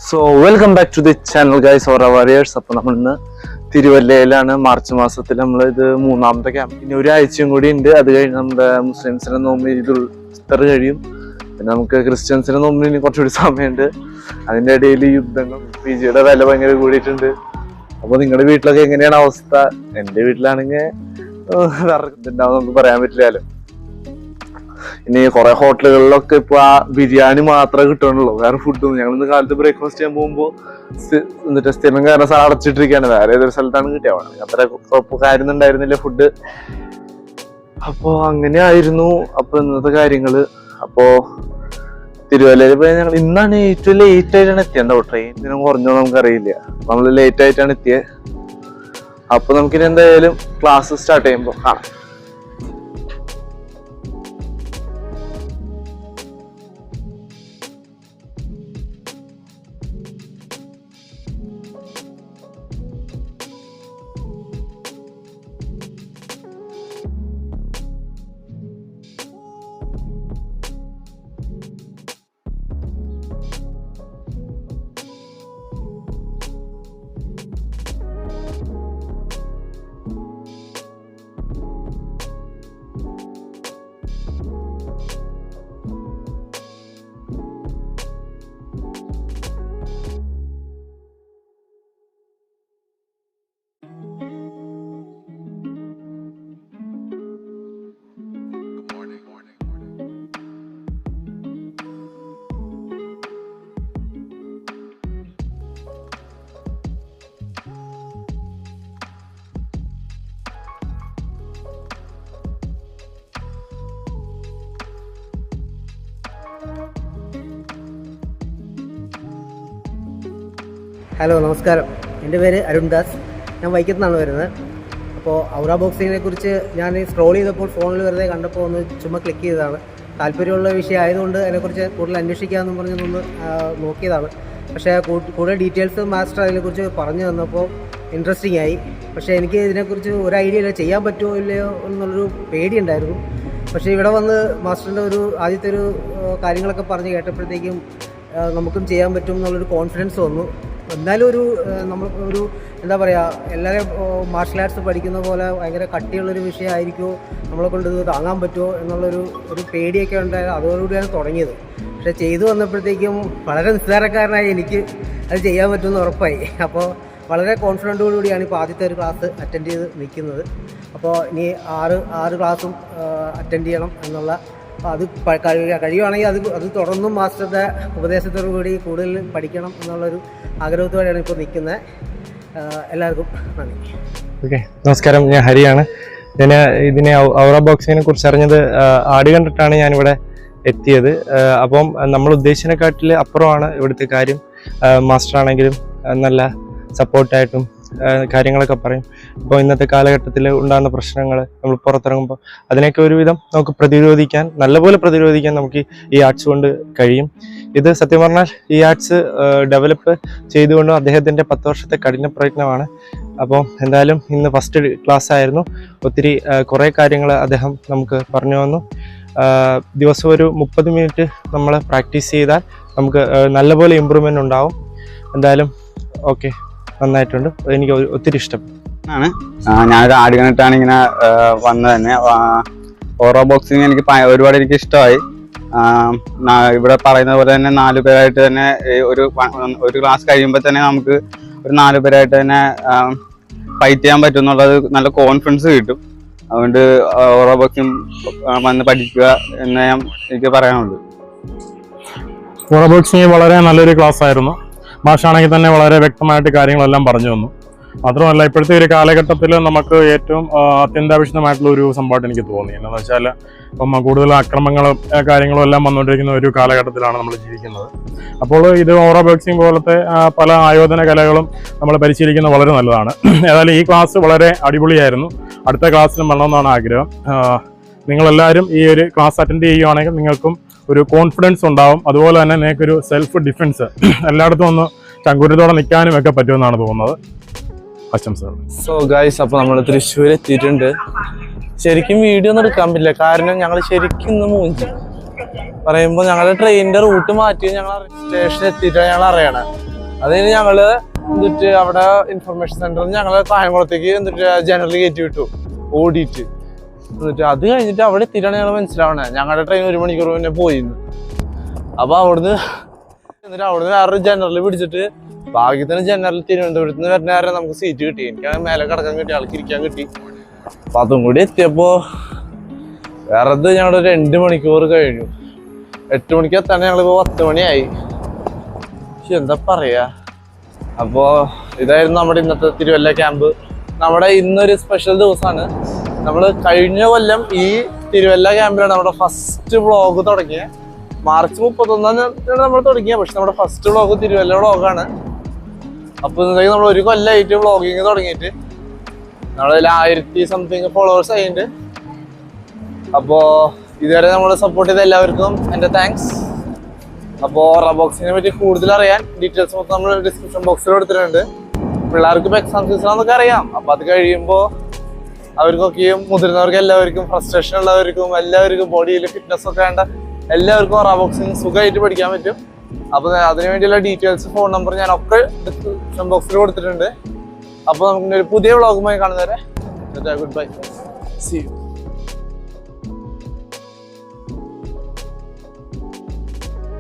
So welcome back to the channel guys or warriors. അപ്പോൾ നമ്മൾ ഇന്ന് തിരുവല്ലയിലാണ്. മാർച്ച് മാസത്തിൽ നമ്മൾ ഇത് മൂന്നാമത്തെ ക്യാമ്പ്. ഇനി ഒരാഴ്ചയും കൂടി ഉണ്ട്. അത് കഴിഞ്ഞ് നമ്മുടെ മുസ്ലിംസിനെ നോമ്പ് ഈദുൽ ഫിത്തർ കഴിയും. പിന്നെ നമുക്ക് ക്രിസ്ത്യൻസിനെ നോമ്പ് ഇനി കുറച്ചുകൂടി സമയമുണ്ട്. അതിൻ്റെ ഇടയിൽ യുദ്ധങ്ങൾ, പിജിയുടെ വില ഭയങ്കര കൂടിയിട്ടുണ്ട്. അപ്പോൾ നിങ്ങളുടെ വീട്ടിലൊക്കെ എങ്ങനെയാണ് അവസ്ഥ? എൻ്റെ വീട്ടിലാണെങ്കിൽ വേറെ ഇതുണ്ടാവും, നമുക്ക് പറയാൻ പറ്റില്ലല്ലോ. ഇനി കുറെ ഹോട്ടലുകളിലൊക്കെ ഇപ്പൊ ആ ബിരിയാണി മാത്രമേ കിട്ടുള്ളൂ, വേറെ ഫുഡൊന്നും. ഞങ്ങൾ ഇന്ന് കാലത്ത് ബ്രേക്ക്ഫാസ്റ്റ് ചെയ്യാൻ പോകുമ്പോൾ എന്നിട്ട് സ്ഥിരം കാരണം സ്ഥലം അടച്ചിട്ടിരിക്കുകയാണ്. വേറെ ഏതൊരു സ്ഥലത്താണ് കിട്ടിയത്. അത്ര കുഴപ്പക്കാരൊന്നും ഉണ്ടായിരുന്നില്ല ഫുഡ്. അപ്പോ അങ്ങനെയായിരുന്നു അപ്പൊ ഇന്നത്തെ കാര്യങ്ങള്. അപ്പോ തിരുവല്ലയിൽ പോയി ഞങ്ങൾ ഇന്നാണ് ഏറ്റവും ലേറ്റ് ആയിട്ടാണ് എത്തിയത്. ട്രെയിൻ ഇതിനും കുറഞ്ഞോ നമുക്കറിയില്ല. നമ്മള് ലേറ്റ് ആയിട്ടാണ് എത്തിയത്. അപ്പൊ നമുക്കിനി എന്തായാലും ക്ലാസ് സ്റ്റാർട്ട് ചെയ്യുമ്പോൾ കാണാം. ഹലോ, നമസ്കാരം. എൻ്റെ പേര് അരുൺദാസ്. ഞാൻ വൈക്കത്തുനിന്നാണ് വരുന്നത്. അപ്പോൾ ഔറ ബോക്സിങ്ങിനെ കുറിച്ച് ഞാൻ സ്ക്രോൾ ചെയ്തപ്പോൾ ഫോണിൽ വെറുതെ കണ്ടപ്പോൾ ഒന്ന് ചുമ്മാ ക്ലിക്ക് ചെയ്തതാണ്. താല്പര്യമുള്ള വിഷയം ആയതുകൊണ്ട് അതിനെക്കുറിച്ച് കൂടുതൽ അന്വേഷിക്കാമെന്ന് പറഞ്ഞൊന്ന് നോക്കിയതാണ്. പക്ഷേ കൂടുതൽ ഡീറ്റെയിൽസ് മാസ്റ്റർ അതിനെക്കുറിച്ച് പറഞ്ഞു തന്നപ്പോൾ ഇൻട്രസ്റ്റിംഗ് ആയി. പക്ഷേ എനിക്ക് ഇതിനെക്കുറിച്ച് ഒരു ഐഡിയ ഇല്ല, ചെയ്യാൻ പറ്റുമോ ഇല്ലയോ എന്നുള്ളൊരു പേടിയുണ്ടായിരുന്നു. പക്ഷേ ഇവിടെ വന്ന് മാസ്റ്ററിൻ്റെ ആദ്യത്തെ കാര്യങ്ങളൊക്കെ പറഞ്ഞ് കേട്ടപ്പോഴത്തേക്കും നമുക്കും ചെയ്യാൻ പറ്റും എന്നുള്ളൊരു കോൺഫിഡൻസ് വന്നു. എന്നാലും നമ്മൾക്ക് എന്താ പറയുക, എല്ലാവരും മാർഷൽ ആർട്സ് പഠിക്കുന്ന പോലെ ഭയങ്കര കട്ടിയുള്ളൊരു വിഷയമായിരിക്കുമോ, നമ്മളെ കൊണ്ട് ഇത് താങ്ങാൻ പറ്റുമോ എന്നുള്ളൊരു പേടിയൊക്കെ ഉണ്ടായത് അതോടുകൂടിയാണ് തുടങ്ങിയത്. പക്ഷേ ചെയ്തു വന്നപ്പോഴത്തേക്കും വളരെ നിസ്സാരക്കാരനായി എനിക്ക് അത് ചെയ്യാൻ പറ്റുമെന്ന് ഉറപ്പായി. അപ്പോൾ വളരെ കോൺഫിഡൻറ്റോടുകൂടിയാണ് ഇപ്പോൾ ആദ്യത്തെ ഒരു ക്ലാസ് അറ്റൻഡ് ചെയ്ത് നിൽക്കുന്നത്. അപ്പോൾ ഇനി ആറ് ക്ലാസ്സും അറ്റൻഡ് ചെയ്യണം എന്നുള്ള, അത് കഴിയുവാണെങ്കിൽ അത് തുടർന്നും മാസ്റ്ററുടെ ഉപദേശത്തോടുകൂടി കൂടുതൽ പഠിക്കണം എന്നുള്ളൊരു ആഗ്രഹത്തോടെയാണ് ഇപ്പോൾ നിൽക്കുന്നത്. എല്ലാവർക്കും നന്ദി. ഓക്കെ, നമസ്കാരം. ഞാൻ ഹരിയാണ്. ഞാൻ ഇതിനെ ഔറ ബോക്സിങ്ങിനെ കുറിച്ച് അറിഞ്ഞത് ആഡ് കണ്ടിട്ടാണ് ഞാനിവിടെ എത്തിയത്. അപ്പം നമ്മൾ ഉദ്ദേശിച്ചതിനെക്കാട്ടിൽ അപ്പുറമാണ് ഇവിടുത്തെ കാര്യം. മാസ്റ്റർ ആണെങ്കിലും നല്ല സപ്പോർട്ടായിട്ടും കാര്യങ്ങളൊക്കെ പറയും. അപ്പോൾ ഇന്നത്തെ കാലഘട്ടത്തിൽ ഉണ്ടാകുന്ന പ്രശ്നങ്ങൾ നമ്മൾ പുറത്തിറങ്ങുമ്പോൾ അതിനൊക്കെ ഒരുവിധം നമുക്ക് നല്ലപോലെ പ്രതിരോധിക്കാൻ നമുക്ക് ഈ ആർട്സ് കൊണ്ട് കഴിയും. ഇത് സത്യം പറഞ്ഞാൽ ഈ ആർട്സ് ഡെവലപ്പ് ചെയ്തുകൊണ്ടും അദ്ദേഹത്തിൻ്റെ 10 വർഷത്തെ കഠിന പ്രയത്നമാണ്. അപ്പോൾ എന്തായാലും ഇന്ന് ഫസ്റ്റ് ക്ലാസ് ആയിരുന്നു. ഒത്തിരി കുറേ കാര്യങ്ങൾ അദ്ദേഹം നമുക്ക് പറഞ്ഞു തന്നു. ദിവസം ഒരു 30 മിനിറ്റ് നമ്മൾ പ്രാക്ടീസ് ചെയ്താൽ നമുക്ക് നല്ലപോലെ ഇമ്പ്രൂവ്മെൻ്റ് ഉണ്ടാവും. എന്തായാലും ഓക്കെ, നന്നായിട്ടുണ്ട്. എനിക്ക് ഒത്തിരി ഇഷ്ടപ്പെട്ടു. ഞാനൊരു ആഡ് കണ്ടിട്ടാണ് ഇങ്ങനെ വന്നത് തന്നെ. ഔറ ബോക്സിങ് ഒരുപാട് എനിക്ക് ഇഷ്ടമായി. ഇവിടെ പറയുന്നത് പോലെ തന്നെ 4 പേരായിട്ട് തന്നെ ഒരു ക്ലാസ് കഴിയുമ്പോൾ തന്നെ നമുക്ക് ഒരു 4 പേരായിട്ട് തന്നെ ഫൈറ്റ് ചെയ്യാൻ പറ്റും എന്നുള്ളത് നല്ല കോൺഫിഡൻസ് കിട്ടും. അതുകൊണ്ട് ഔറ ബോക്സിങ് വന്ന് പഠിക്കുക എന്ന് എനിക്ക് പറയാനുള്ളൂ. ഔറ ബോക്സിങ് വളരെ നല്ലൊരു ക്ലാസ് ആയിരുന്നു. മാഷാണെങ്കിൽ തന്നെ വളരെ വ്യക്തമായിട്ട് കാര്യങ്ങളെല്ലാം പറഞ്ഞു തന്നു. മാത്രമല്ല, ഇപ്പോഴത്തെ ഒരു കാലഘട്ടത്തിൽ നമുക്ക് ഏറ്റവും അത്യന്താപേക്ഷിതമായിട്ടുള്ള ഒരു സംഭവമായിട്ട് എനിക്ക് തോന്നി. എന്താണെന്ന് വെച്ചാൽ ഇപ്പം കൂടുതൽ അക്രമങ്ങളും കാര്യങ്ങളും എല്ലാം വന്നുകൊണ്ടിരിക്കുന്ന ഒരു കാലഘട്ടത്തിലാണ് നമ്മൾ ജീവിക്കുന്നത്. അപ്പോൾ ഇത് ഔറ ബോക്സിംഗ് പോലത്തെ പല ആയോധന കലകളും നമ്മൾ പരിശീലിക്കുന്നത് വളരെ നല്ലതാണ്. ഏതായാലും ഈ ക്ലാസ് വളരെ അടിപൊളിയായിരുന്നു. അടുത്ത ക്ലാസ്സിലും വരണമെന്നാണ് ആഗ്രഹം. നിങ്ങളെല്ലാവരും ഈ ഒരു ക്ലാസ് അറ്റൻഡ് ചെയ്യുകയാണെങ്കിൽ നിങ്ങൾക്കും ഒരു കോൺഫിഡൻസ് ഉണ്ടാവും. അതുപോലെ തന്നെ നിങ്ങൾക്കൊരു സെൽഫ് ഡിഫെൻസ് എല്ലായിടത്തും ഒന്ന് ചങ്കൂരത്തോടെ നിൽക്കാനും ഒക്കെ പറ്റുമെന്നാണ് തോന്നുന്നത്. ആശംസകൾ. സോ ഗൈസ്, അപ്പോൾ നമ്മൾ തൃശ്ശൂർ എത്തിയിട്ടുണ്ട്. ശരിക്കും വീഡിയോ ഒന്നും എടുക്കാൻ പറ്റില്ല, കാരണം ഞങ്ങൾ ശരിക്കും ഇന്ന് മൂഞ്ചി. പറയുമ്പോൾ ഞങ്ങളുടെ ട്രെയിനിന്റെ റൂട്ട് മാറ്റി ഞങ്ങൾ സ്റ്റേഷനിൽ എത്തിയിട്ടാണ് ഞങ്ങൾ അറിയണേ. അത് കഴിഞ്ഞ് ഞങ്ങള് എന്നിട്ട് അവിടെ ഇൻഫർമേഷൻ സെന്ററിൽ ഞങ്ങള് കായംകുളത്തേക്ക് എന്നിട്ട് ജനറൽ കയറ്റി വിട്ടു ഓടിയിട്ട്. എന്നിട്ട് അത് കഴിഞ്ഞിട്ട് അവിടെ എത്തിയിട്ടാണ് ഞങ്ങൾ മനസ്സിലാവണേ ഞങ്ങളുടെ ട്രെയിൻ 1 മണിക്കൂർ മുന്നേ പോയിന്ന്. അപ്പൊ അവിടുന്ന് എന്നിട്ട് അവിടുന്ന് വേറൊരു ജനറൽ പിടിച്ചിട്ട് ഭാഗ്യത്തിന് ജനറൽ തിരുവനന്തപുരത്ത് നിന്ന് വരുന്ന നേരം നമുക്ക് സീറ്റ് കിട്ടി. എനിക്ക് മേലെ കിടക്കാൻ കിട്ടി, ആൾക്ക് ഇരിക്കാൻ കിട്ടി. അപ്പൊ അതും കൂടി എത്തിയപ്പോ വേറെ ഞങ്ങളുടെ 2 മണിക്കൂർ കഴിഞ്ഞു. 8 മണിക്ക് എത്താണ്ട് ഞങ്ങളിപ്പോ 10 മണിയായി. പക്ഷെ എന്താ പറയാ. അപ്പോ ഇതായിരുന്നു നമ്മുടെ ഇന്നത്തെ തിരുവല്ല ക്യാമ്പ്. നമ്മുടെ ഇന്നൊരു സ്പെഷ്യൽ ദിവസമാണ്. നമ്മൾ കഴിഞ്ഞ കൊല്ലം ഈ തിരുവല്ല ക്യാമ്പിലാണ് നമ്മുടെ ഫസ്റ്റ് വ്ളോഗ് തുടങ്ങിയത്. മാർച്ച് 31 നമ്മൾ തുടങ്ങിയത്. പക്ഷെ നമ്മുടെ ഫസ്റ്റ് വ്ളോഗ് തിരുവല്ല വ്ളോഗാണ്. അപ്പൊ ഇന്നത്തേക്ക് നമ്മൾ 1 കൊല്ലമായിട്ട് വ്ളോഗിങ് തുടങ്ങിയിട്ട് നമ്മളതിൽ 1000 സംതിങ് ഫോളോവേഴ്സ് ആയിട്ടുണ്ട്. അപ്പോ ഇതുവരെ നമ്മളെ സപ്പോർട്ട് ചെയ്ത എല്ലാവർക്കും എൻ്റെ താങ്ക്സ്. അപ്പോൾ ഓറാബോക്സിനെ പറ്റി കൂടുതൽ അറിയാൻ ഡീറ്റെയിൽസ് മൊത്തം നമ്മൾ ഡിസ്ക്രിപ്ഷൻ ബോക്സിൽ കൊടുത്തിട്ടുണ്ട്. പിള്ളേർക്ക് ഇപ്പോൾ എക്സാം സീസൺ എന്നൊക്കെ അറിയാം. അപ്പോൾ അത് കഴിയുമ്പോൾ അവർക്കൊക്കെയും മുതിർന്നവർക്ക് എല്ലാവർക്കും ഫ്രസ്ട്രേഷൻ ഉള്ളവർക്കും എല്ലാവർക്കും ബോഡിയിൽ ഫിറ്റ്നസ് ഒക്കെ വേണ്ട എല്ലാവർക്കും ഓറാബോക്സിങ് സുഖമായിട്ട് പഠിക്കാൻ പറ്റും. അപ്പോൾ അതിനു വേണ്ടിയുള്ള ഡീറ്റെയിൽസ് ഫോൺ നമ്പർ ഞാനൊക്കെ ഡിസ്ക്രിപ്ഷൻ ബോക്സിൽ കൊടുത്തിട്ടുണ്ട്. അപ്പോൾ നമുക്ക് ഒരു പുതിയ വ്ളോഗുമായി കാണുന്നവരെ ഗുഡ് ബൈ, സീ യു.